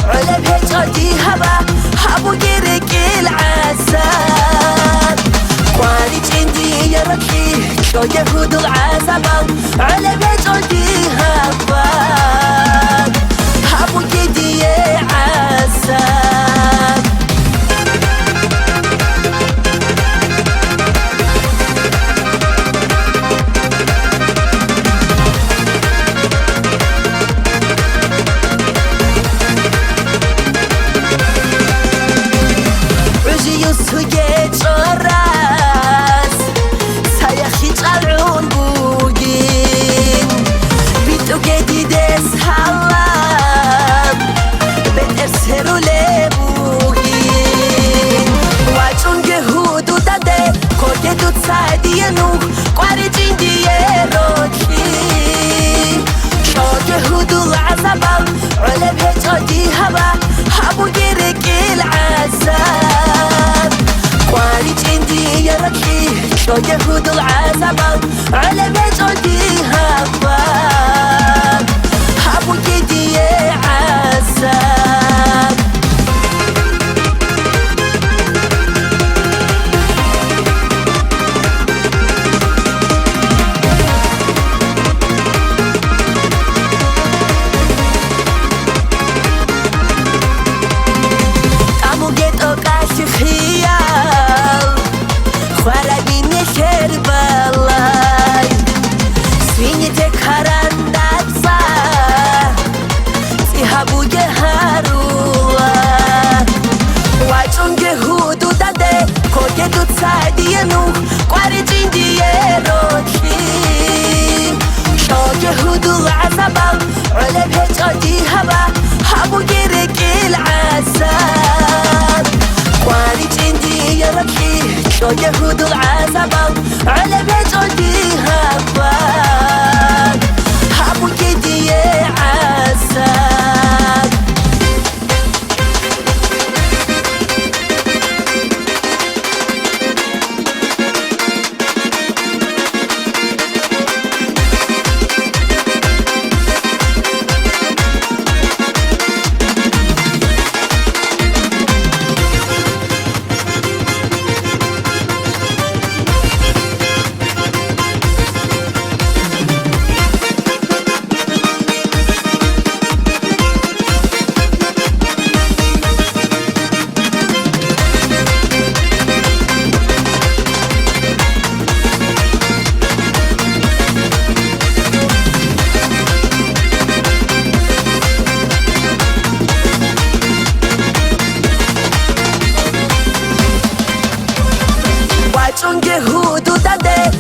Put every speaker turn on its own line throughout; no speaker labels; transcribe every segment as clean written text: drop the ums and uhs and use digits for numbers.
على بهجتي هبا هبو جرك العسل واني جندي يا ركي شو يهود العزبان على بهجتي هبا هبو جدي عسل سوگه چراس سایخی چالون بودیم بی تو که دیدس حالم بهتر سروله بودیم و چون که هودو داده که دود سعدیه نو قواری جیندیه روکی شو که هودو عذابم علم هجادی هوا هبو گیرک العذاب واني جندي يا ركي شو يهود العزبان على بهجتي هبا هبو جدي عسل قامو جد اوقاش خيال خرابيني كربلاي سويني كارندات صا سيهابو جهارولا واجون جهودو داده كوكي دوت سادينو قواري جيندي روكي شو جهودو العزبان على بهجتي هبا هبو جيرك العسل واني جندي يا ركي شو يهود العزبان على بهجتي هبا هبو جدي عسل چون که هودو داده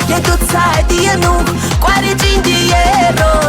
که دود سعدیه نو قواری جیندیه رو